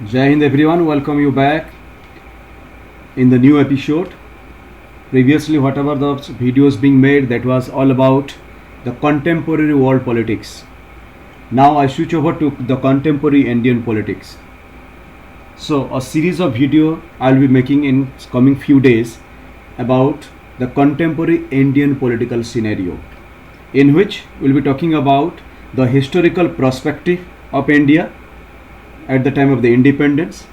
Jai Hind everyone, welcome you back in the new episode. Previously, whatever the videos being made, that was all about the contemporary world politics. Now I switch over to the contemporary Indian politics. So a series of video I'll be making in coming few days about the contemporary Indian political scenario, in which we'll be talking about the historical perspective of India at the time of the independence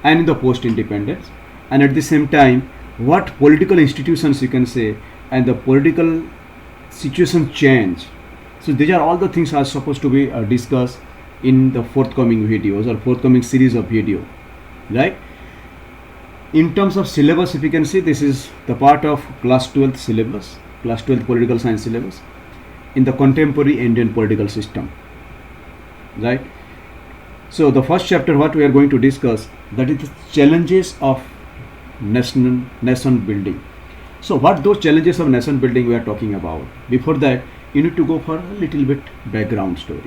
and in the post independence, and at the same time what political institutions you can say and the political situation change. So these are all the things are supposed to be discussed in the forthcoming videos or forthcoming series of video, right? In terms of syllabus, if you can see, this is the part of class 12th syllabus, class 12th political science syllabus in the contemporary Indian political system, right? So the first chapter what we are going to discuss, that is the challenges of nation building. So what those challenges of nation building we are talking about? Before that, you need to go for a little bit background story.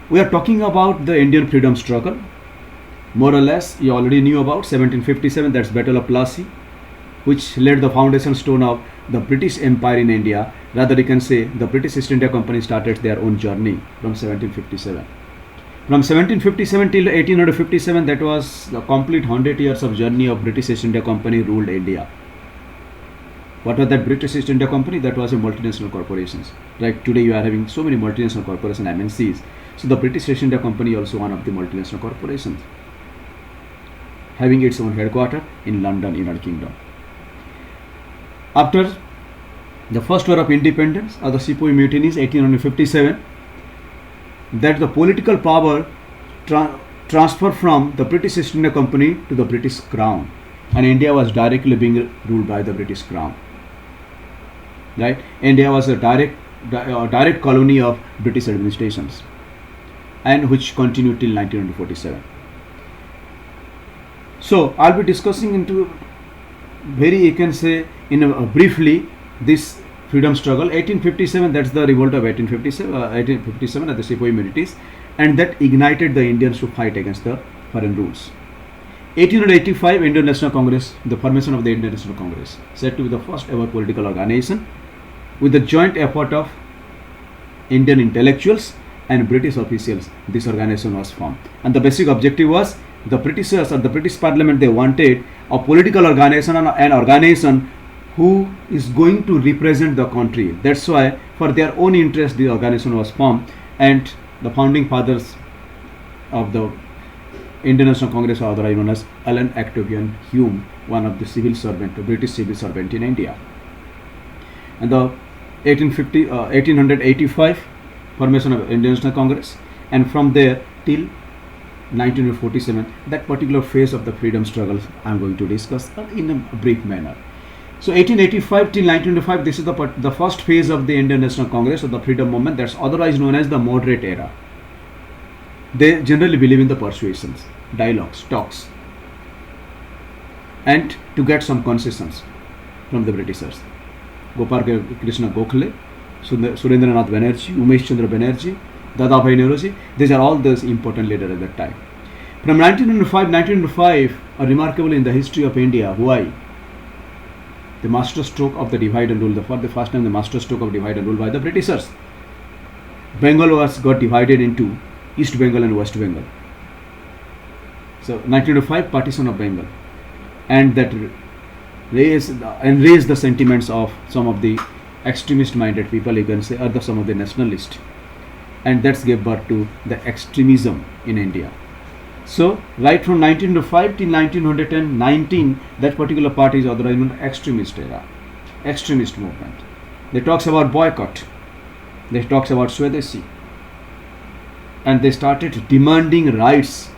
We are talking about the Indian freedom struggle. More or less, you already knew about 1757. That's Battle of Plassey, which laid the foundation stone of the British Empire in India. Rather, you can say the British East India Company started their own journey from 1757. From 1757 till 1857, that was the complete 100 years of journey of British East India Company ruled India. What was that British East India Company? That was a multinational corporations. Like today you are having so many multinational corporations, MNCs. So the British East India Company also one of the multinational corporations, having its own headquarters in London, United Kingdom. After the first war of independence or the Sepoy mutinies 1857, that the political power transferred from the British East India Company to the British Crown, and India was directly being ruled by the British Crown. Right? India was a direct colony of British administrations, and which continued till 1947. So I'll be discussing into very, you can say in briefly, this freedom struggle 1857, that's the revolt of 1857 at the Sepoy mutinies, and that ignited the Indians to fight against the foreign rules. 1885, Indian National Congress, the formation of the Indian National Congress, said to be the first ever political organization with the joint effort of Indian intellectuals and British officials. This organization was formed, and the basic objective was the Britishers or the British Parliament, they wanted a political organization, an organization who is going to represent the country. That's why for their own interest the organization was formed, and the founding fathers of the Indian National Congress are otherwise known as Allan Octavian Hume, one of the civil servant, British civil servant in India. And the 1885 formation of Indian National Congress, and from there till 1947, that particular phase of the freedom struggle I am going to discuss in a brief manner. So 1885 till 1905, this is the first phase of the Indian National Congress or the freedom movement, that's otherwise known as the moderate era. They generally believe in the persuasions, dialogues, talks, and to get some concessions from the Britishers. Gopal Krishna Gokhale, Surendranath Banerjee, Umesh Chandra Banerjee, Dadabhai Nauroji, these are all those important leaders at that time. From 1905, a remarkable in the history of India. Why? The master stroke of the divide and rule. For the first time, the master stroke of divide and rule by the Britishers. Bengal got divided into East Bengal and West Bengal. So 1905, partition of Bengal, and that raised the sentiments of some of the extremist-minded people, you can say, or some of the nationalists, and that's gave birth to the extremism in India. So right from 1905 till 1919, that particular party is otherwise known as extremist era, extremist movement. They talks about boycott, they talks about Swadeshi, and they started demanding rights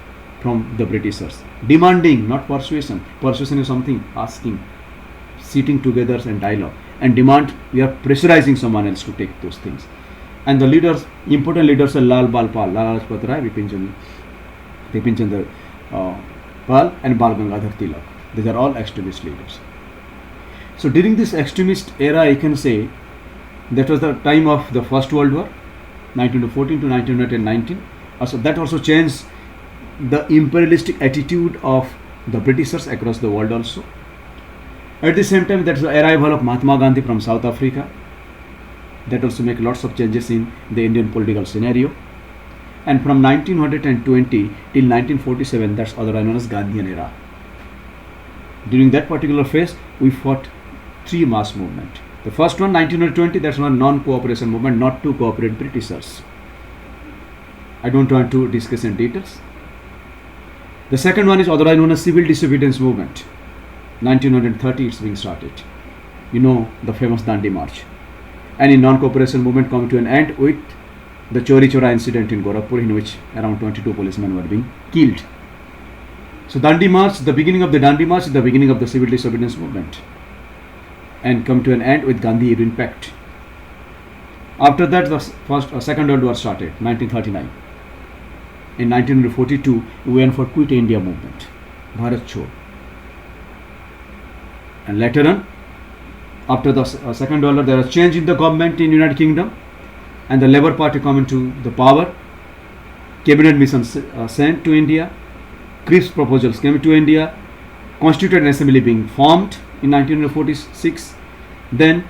from the Britishers. Demanding, not persuasion. Persuasion is something asking, sitting together and dialogue, and demand, we are pressurizing someone else to take those things. And the leaders, important leaders are Lal Bal Pal, Lala Lajpat Rai, Bipin Chandra Pal, and Bal Gangadhar Tilak. These are all extremist leaders. So during this extremist era, I can say that was the time of the First World War, 1914 to 1919. Also, that also changed the imperialistic attitude of the Britishers across the world also. At the same time, that's the arrival of Mahatma Gandhi from South Africa. That also make lots of changes in the Indian political scenario. And from 1920 till 1947, that's otherwise known as Gandhian era. During that particular phase, we fought three mass movements. The first one, 1920, that's one non-cooperation movement, not to cooperate Britishers. I don't want to discuss in details. The second one is otherwise known as civil disobedience movement. 1930 it's being started. You know the famous Dandi March. And in non-cooperation movement come to an end with the Chori Chora incident in Gorakhpur, in which around 22 policemen were being killed. So Dandi March, the beginning of the Dandi March is the beginning of the civil disobedience movement, and come to an end with Gandhi Irwin Pact. After that, the second World War started, 1939. In 1942, we went for Quit India movement, Bharat Chhod. And later on, after the second World War, there was change in the government in United Kingdom, and the Labour Party come into the power. Cabinet mission sent to India. Cripps proposals came to India. Constituent Assembly being formed in 1946. Then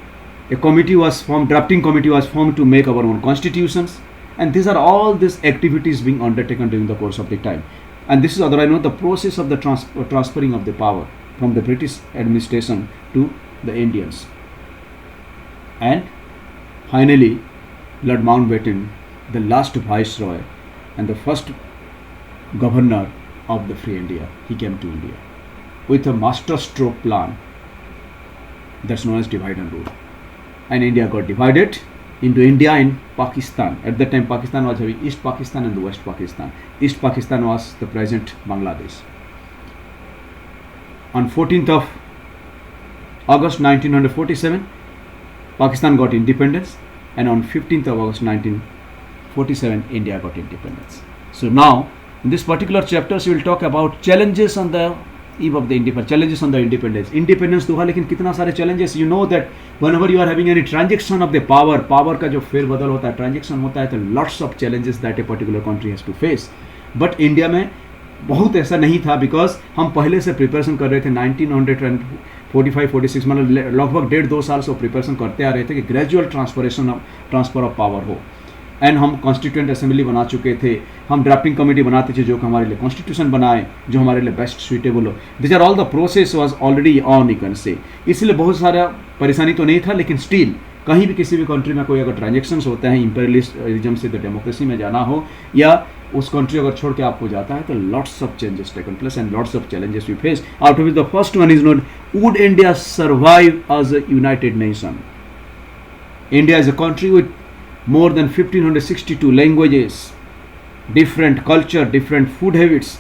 a committee was formed, drafting committee was formed to make our own constitutions. And these are all these activities being undertaken during the course of the time. And this is otherwise known the process of the transferring of the power from the British administration to the Indians. And finally, Lord Mountbatten, the last viceroy and the first governor of the Free India, he came to India with a master stroke plan that's known as divide and rule. And India got divided into India and Pakistan. At that time, Pakistan was having East Pakistan and the West Pakistan. East Pakistan was the present Bangladesh. On 14th of August 1947, Pakistan got independence, and on 15th of August 1947, India got independence. So now, in this particular chapters, we will talk about challenges on the eve of the independence, challenges on the independence. Independence तो हुआ, लेकिन कितना सारे challenges. You know that whenever you are having any transaction of the power का जो फेरबदल होता है, transaction होता है, तो lots of challenges that a particular country has to face. But India में बहुत ऐसा नहीं था, because हम पहले से प्रिपरेशन कर रहे थे. 1945-46 मतलब लगभग 1.5-2 साल से प्रिपरेशन करते आ रहे थे कि ग्रेजुअल ट्रांसफर ऑफ पावर हो. एंड हम कॉन्स्टिट्यूएंट असेंबली बना चुके थे, हम ड्राफ्टिंग कमेटी बनाते थे जो कि हमारे लिए कॉन्स्टिट्यूशन बनाए, जो हमारे लिए बेस्ट सुइटेबल हो. This are all the process was already on, you can say. इसलिए बहुत सारा परेशानी तो नहीं था, लेकिन स्टिल कहीं भी किसी भी कंट्री में कोई अगर ट्रांजेक्शंस होते हैं, इंपीरियलिज्म से द डेमोक्रेसी में जाना हो, या उस कंट्री अगर छोड़ के आपको जाता है, तो lots of changes taken place and lots of challenges we face. Out of the first one is note, would India survive as a united nation? India is a country with more than 1562 languages, different culture, different food habits,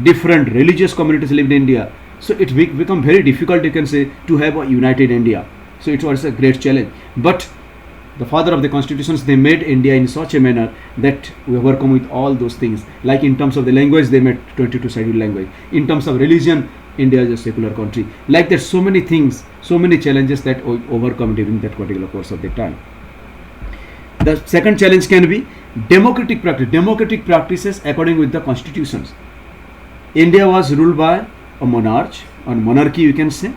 different religious communities live in India. So it become very difficult, you can say, to have a united India. So it was a great challenge. But the father of the constitutions, they made India in such a manner that we overcome with all those things. Like in terms of the language, they made 22 scheduled language. In terms of religion, India is a secular country. Like that, so many things, so many challenges that we overcome during that particular course of the time. The second challenge can be democratic practices according with the constitutions. India was ruled by a monarchy, you can say,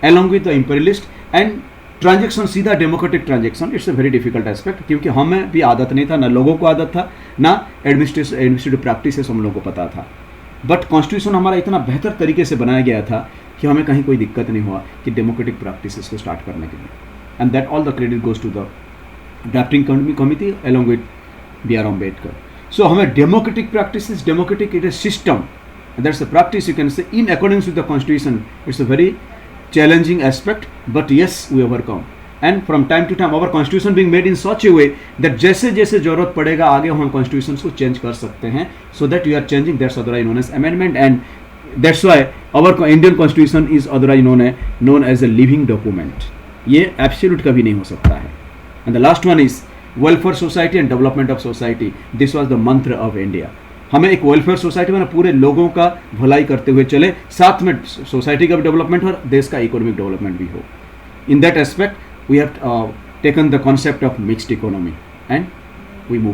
along with the imperialist, and transaction सीधा democratic transaction, it's a very difficult aspect, क्योंकि हमें भी आदत नहीं था, ना लोगों को आदत था, ना एडमिनिस्ट्रेटिव प्रैक्टिसेस हम लोगों को पता था. बट कॉन्स्टिट्यूशन हमारा इतना बेहतर तरीके से बनाया गया था कि हमें कहीं कोई दिक्कत नहीं हुआ कि डेमोक्रेटिक प्रैक्टिसेस को स्टार्ट करने के लिए. And that all the credit goes to the drafting committee along with B.R. Ambedkar. So हमें democratic practices, democratic it is system, that's a practice, you can say, in accordings with the constitution. It's a very challenging aspect, but yes, we overcome. And from time to time our constitution being made in such a way that जैसे जैसे जरूरत पड़ेगा आगे हम constitutions को change कर सकते हैं, so that we are changing, that's otherwise known as amendment, and that's why our Indian constitution is otherwise known as a living document. ये absolute कभी नहीं हो सकता है. And the last one is welfare society and development of society. This was the mantra of India. हमें एक welfare society में पूरे लोगों का भलाई करते हुए चले, साथ में सोसाइटी का भी डेवलपमेंट हो और देश का इकोनॉमिक डेवलपमेंट भी हो. In that aspect we have taken the concept of mixed economy and